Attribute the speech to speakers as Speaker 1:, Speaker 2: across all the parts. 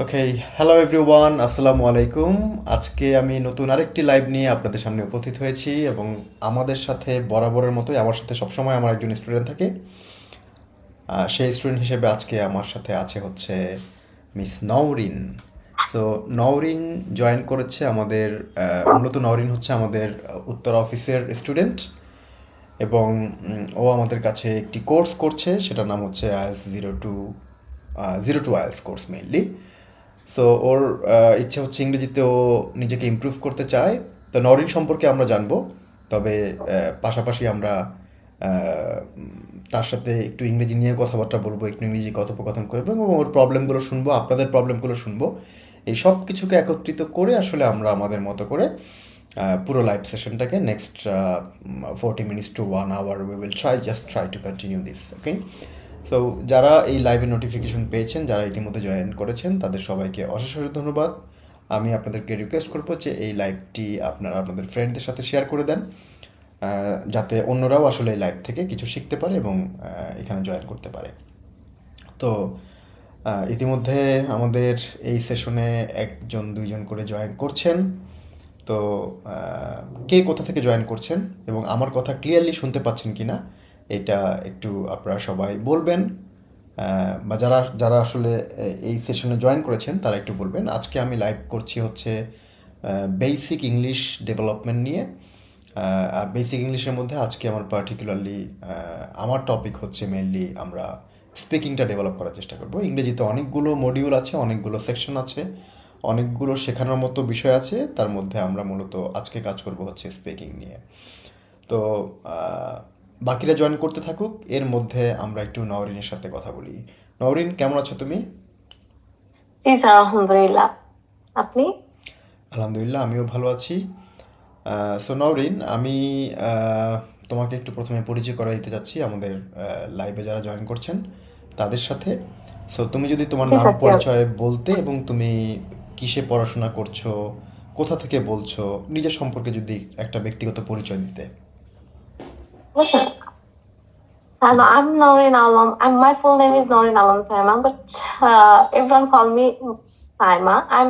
Speaker 1: ওকে, hello everyone, আসসালামু আলাইকুম। আজকে আমি নতুন আরেকটি লাইভ নিয়ে আপনাদের সামনে উপস্থিত হয়েছি এবং আমাদের সাথে বরাবরের মতোই আমার সাথে সবসময় আমার একজন স্টুডেন্ট থাকে। সেই স্টুডেন্ট হিসেবে আজকে আমার সাথে আছে হচ্ছে miss Nowrin. So Nowrin join করেছে আমাদের, মূলত নওরিন হচ্ছে আমাদের উত্তর অফিসের স্টুডেন্ট এবং ও আমাদের কাছে একটি কোর্স করছে, সেটার নাম হচ্ছে IELTS zero to IELTS course mainly. So ওর ইচ্ছে হচ্ছে ইংরেজিতে ও নিজেকে ইমপ্রুভ করতে চায়। তো নরিন সম্পর্কে আমরা জানবো, তবে পাশাপাশি আমরা তার সাথে একটু ইংরেজি নিয়ে কথাবার্তা বলবো, একটু ইংরেজি কথোপকথন করবো এবং ওর প্রবলেমগুলো শুনবো, আপনাদের প্রবলেমগুলো শুনবো। এই সব কিছুকে একত্রিত করে আসলে আমরা আমাদের মতো করে পুরো লাইভ সেশনটাকে next 40 minutes to 1 hour we will try to continue this. Okay, so যারা এই লাইভের নোটিফিকেশন পেয়েছেন, যারা ইতিমধ্যে জয়েন করেছেন, তাদের সবাইকে অশেষ অশেষ ধন্যবাদ। আমি আপনাদেরকে রিকোয়েস্ট করবো যে এই লাইভটি আপনারা আপনাদের ফ্রেন্ডদের সাথে শেয়ার করে দেন, যাতে অন্যরাও আসলে এই লাইভ থেকে কিছু শিখতে পারে এবং এখানে জয়েন করতে পারে। তো ইতিমধ্যে আমাদের এই সেশনে একজন দুইজন করে জয়েন করছেন। তো কে কোথা থেকে জয়েন করছেন এবং আমার কথা ক্লিয়ারলি শুনতে পাচ্ছেন কি না, এটা একটু আপনারা সবাই বলবেন। বা যারা যারা আসলে এই সেশনে জয়েন করেছেন তারা একটু বলবেন। আজকে আমি লাইভ করছি হচ্ছে বেসিক ইংলিশ ডেভেলপমেন্ট নিয়ে। আর বেসিক ইংলিশের মধ্যে আজকে আমার পার্টিকুলারলি আমার টপিক হচ্ছে মেনলি আমরা স্পিকিংটা ডেভেলপ করার চেষ্টা করব। ইংরেজিতে অনেকগুলো মডিউল আছে, অনেকগুলো সেকশন আছে, অনেকগুলো শেখানোর মতো বিষয় আছে, তার মধ্যে আমরা মূলত আজকে কাজ করব হচ্ছে স্পিকিং নিয়ে। তো বাকিরা জয়েন করতে থাকুক, এর মধ্যে আমরা একটু নওরিনের সাথে কথা বলি। নওরিন, কেমন আছো তুমি?
Speaker 2: জি স্যার, আলহামদুলিল্লাহ। আপনি?
Speaker 1: আলহামদুলিল্লাহ, আমিও ভালো আছি। সো নওরিন, আমি তোমাকে একটু প্রথমে পরিচয় করা দিতে চাচ্ছি আমাদের লাইভে যারা জয়েন করছেন তাদের সাথে। সো তুমি যদি তোমার
Speaker 2: জি
Speaker 1: নাম
Speaker 2: স্যার, শিওর।
Speaker 1: পরিচয় বলতে এবং তুমি কিসে পড়াশোনা করছো, কোথা থেকে বলছো, নিজের সম্পর্কে যদি একটা ব্যক্তিগত পরিচয় দিতে।
Speaker 2: Listen, I'm Noreen Alam. My full name is Noreen Alam Saima, but everyone call me Saima. I'm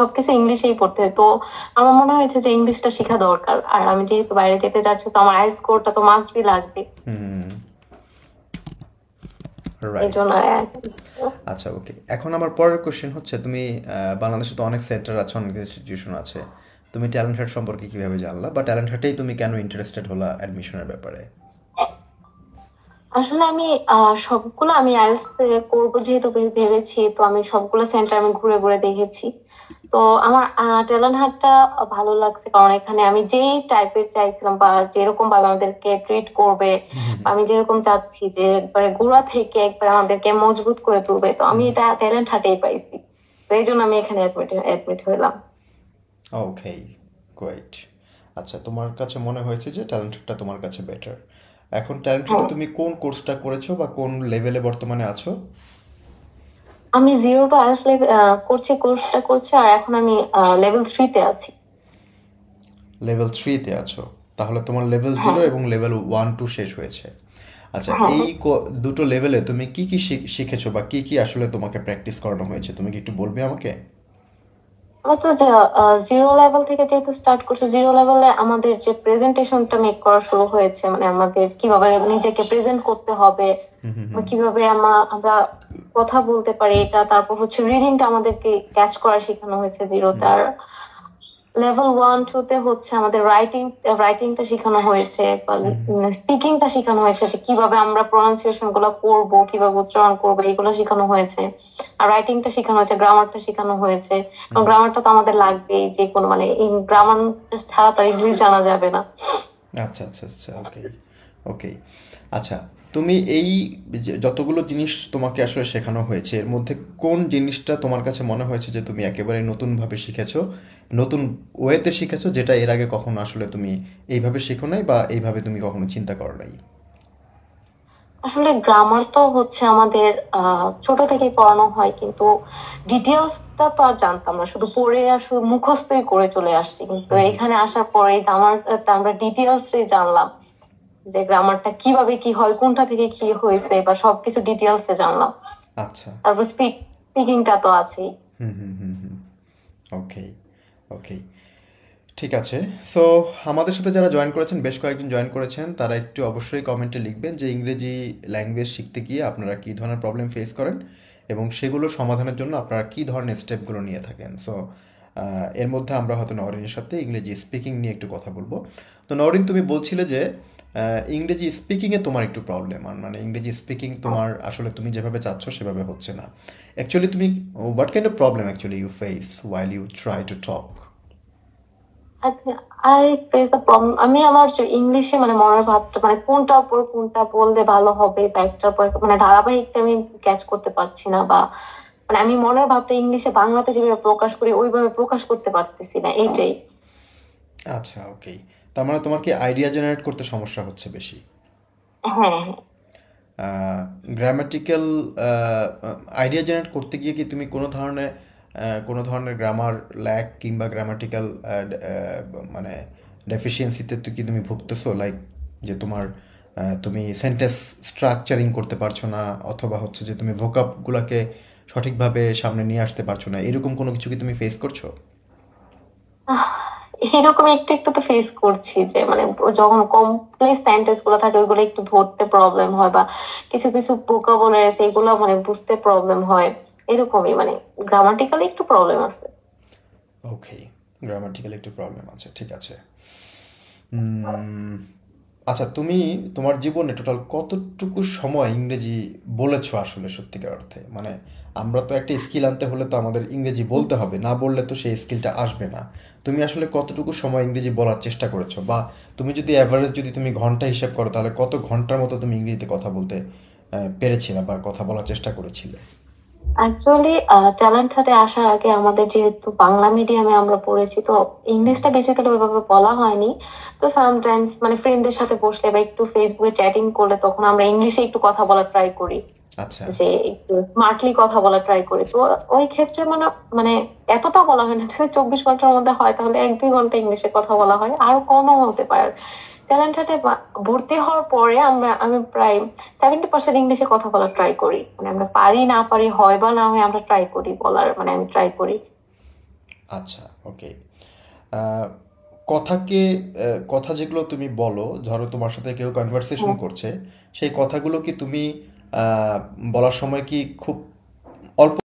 Speaker 2: সবকিছু ইংলিশেই পড়তে হয়, তো আমার মনে হয়েছে যে ইংলিশটা শেখা দরকার। আর আমি যেহেতু বাইরে যেতে যাচ্ছি, তো আমার আইএলটিএস স্কোরটা তো মাস্ট বি লাগবে।
Speaker 1: হুম,
Speaker 2: এই
Speaker 1: রাইট।
Speaker 2: জন্য
Speaker 1: আচ্ছা, ওকে। এখন আমার পরের কোশ্চেন হচ্ছে, তুমি বাংলাদেশে তো অনেক সেন্টার আছে, অনেক ইনস্টিটিউশন আছে, তুমি ট্যালেন্ট হান্ট সম্পর্কে কিভাবে জানলা, বা ট্যালেন্ট হান্টেই তুমি কেন ইন্টারেস্টেড হলা অ্যাডমিশনের ব্যাপারে?
Speaker 2: আসলে আমি সবগুলো আমি আইএলটিএস করবো যেহেতু ভেবেছি, তো আমি সবগুলো সেন্টার আমি ঘুরে ঘুরে দেখেছি। তো আমার ট্যালেন্ট হান্টটা ভালো লাগছে, কারণ এখানে আমি যেই টাইপের চাইছিলাম বা যেরকম ভাবে আমাদেরকে ট্রিট করবে, বা আমি যেরকম চাচ্ছি যে একবারে গোড়া থেকে একবার আমাদেরকে মজবুত করে তুলবে, তো আমি এটা ট্যালেন্ট হান্টেই পাইছি। তো এই জন্য আমি এখানে অ্যাডমিট হলাম।
Speaker 1: ওকে, গ্রেট। আচ্ছা, তোমার কাছে মনে হয়েছে যে ট্যালেন্টেডটা তোমার কাছে বেটার। এখন ট্যালেন্টেডে
Speaker 2: হ্যাঁ,
Speaker 1: তুমি কোন কোর্সটা করেছো বা কোন লেভেলে বর্তমানে আছো?
Speaker 2: আমি 0 to IELTS করছি, কোর্সটা করছি, আর এখন আমি লেভেল 3 তে আছি।
Speaker 1: লেভেল থ্রিতে আছো? তাহলে তোমার লেভেল
Speaker 2: হ্যাঁ,
Speaker 1: জিরো এবং লেভেল ওয়ান টু শেষ হয়েছে। আচ্ছা,
Speaker 2: হ্যাঁ।
Speaker 1: এই দুটো লেভেলে তুমি কি কি শিখেছো, বা কি কি আসলে তোমাকে প্র্যাকটিস করানো হয়েছে, তুমি কি একটু বলবে আমাকে?
Speaker 2: আমরা তো যে 0 লেভেল থেকে যেহেতু স্টার্ট করছি, 0 লেভেলে আমাদের যে প্রেজেন্টেশনটা মেক করা শুরু হয়েছে, মানে আমাদের কিভাবে নিজেকে প্রেজেন্ট করতে হবে, বা কিভাবে আমরা কথা বলতে পারি এটা, তারপর হচ্ছে রিডিংটা আমাদেরকে ক্যাচ করা শেখানো হয়েছে 0 তে। আর লেভেল 1 2 তে হচ্ছে আমাদের রাইটিংটা শেখানো হয়েছে, বা স্পিকিংটা শেখানো হয়েছে, যে কিভাবে আমরা প্রনাউন্সিয়েশন গুলো করবো, কিভাবে উচ্চারণ করবো, এগুলো শেখানো হয়েছে। আর রাইটিংটা শেখানো হয়েছে, গ্রামারটা শেখানো হয়েছে। কারণ গ্রামারটা তো আমাদের লাগবেই, যে কোনো মানে গ্রামার ছাড়া তো ইংলিশ জানা যাবে না।
Speaker 1: আচ্ছা, আচ্ছা, আচ্ছা, ওকে, ওকে। আচ্ছা, তুমি এই যে যতগুলো জিনিস তোমাকে আসলে শেখানো হয়েছে, এর মধ্যে কোন জিনিসটা তোমার কাছে মনে হয়েছে যে তুমি একেবারে নতুনভাবে শিখেছো, নতুন ওয়েতে শিখেছো, যেটা এর আগে কখনো আসলে তুমি এইভাবে শেখো নাই, বা এইভাবে তুমি কখনো চিন্তা করো নাই?
Speaker 2: আসলে গ্রামার তো হচ্ছে আমাদের ছোট থেকেই পড়ানো হয়, কিন্তু ডিটেলসটা তো আর জানতাম না, শুধু পড়ে আর শুধু মুখস্থই করে চলে আসছি। কিন্তু এখানে আসার পরে গ্রামারটা আমরা ডিটেলস জানলাম, যে গ্রামারটা কিভাবে কি হয়, কোনটা থেকে কি হয়েছে, বা সবকিছু ডিটেলস জানলাম।
Speaker 1: আচ্ছা।
Speaker 2: তারপর স্পিকিংটা তো আছেই।
Speaker 1: হুম, হুম, হুম, হুম। ওকে, ওকে, ঠিক আছে। সো আমাদের সাথে যারা জয়েন করেছেন, বেশ কয়েকজন জয়েন করেছেন, তারা একটু অবশ্যই কমেন্টে লিখবেন যে ইংরেজি ল্যাঙ্গুয়েজ শিখতে গিয়ে আপনারা কী ধরনের প্রবলেম ফেস করেন, এবং সেগুলো সমাধানের জন্য আপনারা কী ধরনের স্টেপগুলো নিয়ে থাকেন। সো এর মধ্যে আমরা হয়তো নরিনের সাথে ইংরেজি স্পিকিং নিয়ে একটু কথা বলবো। তো নরিন, তুমি বলছিলে যে ইংরেজি স্পিকিংয়ে তোমার একটু প্রবলেম, আর মানে ইংরেজি স্পিকিং তোমার আসলে তুমি যেভাবে চাচ্ছ সেভাবে হচ্ছে না। অ্যাকচুয়ালি তুমি what kind of problem actually you face while you try to talk?
Speaker 2: I face the problem, আমি আমার যে ইংলিশে মানে মনের ভাবটা, মানে কোনটার পর কোনটা বললে ভালো হবে, বা একটার পর মানে ধারাবাহিকটা আমি ক্যাচ করতে পারছি না, বা মানে আমি মনের ভাবটা ইংলিশে বাংলাতে যেভাবে প্রকাশ করি ওইভাবে প্রকাশ করতে পারতেছি না, এইটাই।
Speaker 1: আচ্ছা, ওকে। তার মানে তোমার কি আইডিয়া জেনারেট করতে সমস্যা হচ্ছে বেশি?
Speaker 2: হ্যাঁ, হ্যাঁ।
Speaker 1: গ্রামাটিক্যাল আইডিয়া জেনারেট করতে গিয়ে কি তুমি কোনো ধরনের গ্রামার ল্যাক কিংবা গ্রামাটিক্যাল মানে ডেফিসিয়েন্সিতে তো কি তুমি ভুগতেছো, লাইক যে তুমি সেন্টেন্স স্ট্রাকচারিং করতে পারছো না, অথবা হচ্ছে যে তুমি ভোকাবগুলোকে সঠিকভাবে সামনে নিয়ে আসতে পারছো না, এরকম কোনো কিছু কি তুমি ফেস করছো?
Speaker 2: আহ, এরকম একটু একটু তো ফেস করছি, যে মানে যখন কমপ্লেক্স সেন্টেন্স গুলো থাকে ওইগুলো একটু ধরতে প্রবলেম হয়, বা কিছু কিছু ভোকাবুলারি এগুলো মানে বুঝতে প্রবলেম হয়। এরকমই মানে গ্রামাটিক্যালি একটু প্রবলেম আছে।
Speaker 1: ওকে, গ্রামাটিক্যাল একটু প্রবলেম আছে, ঠিক আছে। উম, আচ্ছা, তুমি তোমার জীবনে টোটাল কতটুকু সময় ইংরেজি বলেছো আসলে সত্যিকার অর্থে? মানে আমরা তো একটা স্কিল আনতে হলে তো আমাদের ইংরেজি বলতে হবে, না বললে তো সেই স্কিলটা আসবে না। তুমি আসলে কতটুকু সময় ইংরেজি বলার চেষ্টা করেছো, বা তুমি যদি অ্যাভারেজ যদি তুমি ঘন্টা হিসেব করো, তাহলে কত ঘন্টার মতো তুমি ইংরেজিতে কথা বলতে পেরেছিলে বা কথা বলার চেষ্টা করেছিলে?
Speaker 2: অ্যাকচুয়ালি ট্যালেন্ট হাতে আসার আগে আমাদের যেহেতু বাংলা মিডিয়ামে আমরা পড়েছি, তো ইংলিশটা বেসিক্যালি ওইভাবে বলা হয়নি। তো সামটাইমস মানে ফ্রেন্ডদের সাথে বসলে বা একটু ফেসবুকে চ্যাটিং করলে তখন আমরা ইংলিশে একটু কথা বলার ট্রাই করি,
Speaker 1: আচ্ছা,
Speaker 2: যে একটু স্মার্টলি কথা বলার ট্রাই করি। তো ওই ক্ষেত্রে মানে মানে এতটা বলা হয় না, যদি 24 ঘন্টার মধ্যে হয় তাহলে 1 2 ঘন্টা ইংলিশে কথা বলা হয়, আরো কমও হতে পারে। ট্যালেন্ট হাটে ভর্তি হওয়ার পরে আমি প্রায় 70% ইংলিশে কথা বলার ট্রাই করি, মানে আমরা পারি না পারি, হয় বা না হয় আমরা ট্রাই করি বলার, মানে আমি ট্রাই করি।
Speaker 1: আচ্ছা, ওকে। আহ, কথা যেগুলো তুমি বলো, ধরো তোমার সাথে কেউ কনভারসেশন
Speaker 2: হ্যাঁ,
Speaker 1: করছে, সেই কথাগুলো কি তুমি বলার সময় কি খুব অল্প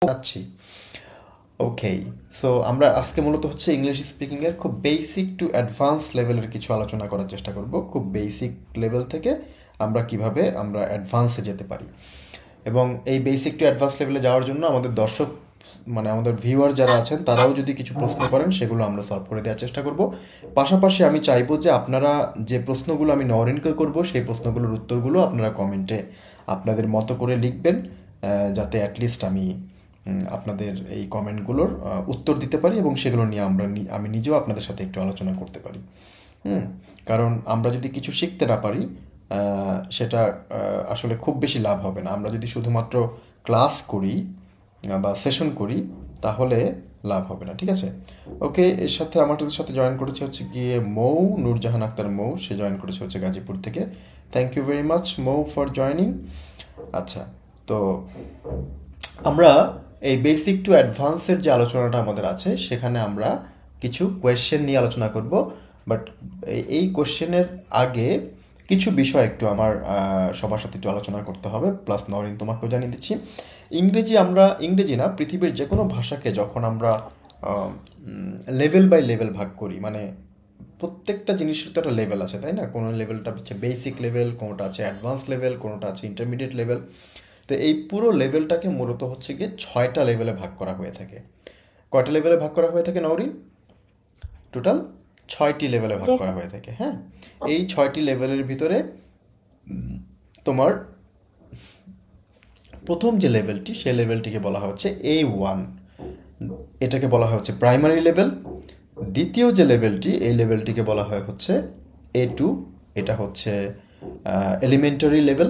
Speaker 1: যাচ্ছি। ওকে, সো আমরা আজকে মূলত হচ্ছে ইংলিশ স্পিকিংয়ের খুব বেসিক টু অ্যাডভান্স লেভেলের কিছু আলোচনা করার চেষ্টা করব। খুব বেসিক লেভেল থেকে আমরা কিভাবে আমরা অ্যাডভান্সে যেতে পারি, এবং এই বেসিক টু অ্যাডভান্স লেভেলে যাওয়ার জন্য আমাদের দর্শক মানে আমাদের ভিউয়ার যারা আছেন তারাও যদি কিছু প্রশ্ন করেন সেগুলো আমরা সলভ করে দেওয়ার চেষ্টা করব। পাশাপাশি আমি চাইবো যে আপনারা যে প্রশ্নগুলো আমি নরিনকে করব সেই প্রশ্নগুলোর উত্তরগুলো আপনারা কমেন্টে আপনাদের মতো করে লিখবেন, যাতে অ্যাটলিস্ট আমি আপনাদের এই কমেন্টগুলোর উত্তর দিতে পারি এবং সেগুলো নিয়ে আমি নিজেও আপনাদের সাথে একটু আলোচনা করতে পারি। কারণ আমরা যদি কিছু শিখতে না পারি সেটা আসলে খুব বেশি লাভ হবে না। আমরা যদি শুধুমাত্র ক্লাস করি বা সেশন করি তাহলে লাভ হবে না, ঠিক আছে? ওকে, এর সাথে আমাদের সাথে জয়েন করেছে হচ্ছে গিয়ে মৌ, নূরজাহান আক্তার মৌ, সে জয়েন করেছে হচ্ছে গাজীপুর থেকে। Thank you very much Mou for joining. আচ্ছা, তো আমরা এই বেসিক টু অ্যাডভান্সের যে আলোচনাটা আমাদের আছে সেখানে আমরা কিছু কোয়েশ্চেন নিয়ে আলোচনা করব। বাট এই কোয়েশ্চেনের আগে কিছু বিষয় একটু আমার সবার সাথে একটু আলোচনা করতে হবে, প্লাস নরিন তোমাকেও জানিয়ে দিচ্ছি। ইংরেজি না, পৃথিবীর যে কোনো ভাষাকে যখন আমরা লেভেল বাই লেভেল ভাগ করি, মানে প্রত্যেকটা জিনিসের তো একটা লেভেল আছে, তাই না? কোনো লেভেলটা হচ্ছে বেসিক লেভেল, কোনোটা আছে অ্যাডভান্স লেভেল, কোনোটা আছে ইন্টারমিডিয়েট লেভেল। তো এই পুরো লেভেলটাকে মূলত হচ্ছে গিয়ে 6টা লেভেলে ভাগ করা হয়ে থাকে। কয়টা লেভেলে ভাগ করা হয়ে থাকে নওরিন? টোটাল 6টি লেভেলে ভাগ করা হয়ে থাকে। হ্যাঁ, এই 6টি লেভেলের ভিতরে তোমার প্রথম যে লেভেলটি সেই লেভেলটিকে বলা হচ্ছে A1, এটাকে বলা হয় হচ্ছে প্রাইমারি লেভেল। দ্বিতীয় যে লেভেলটি, এই লেভেলটিকে বলা হয় হচ্ছে A2, এটা হচ্ছে এলিমেন্টারি লেভেল।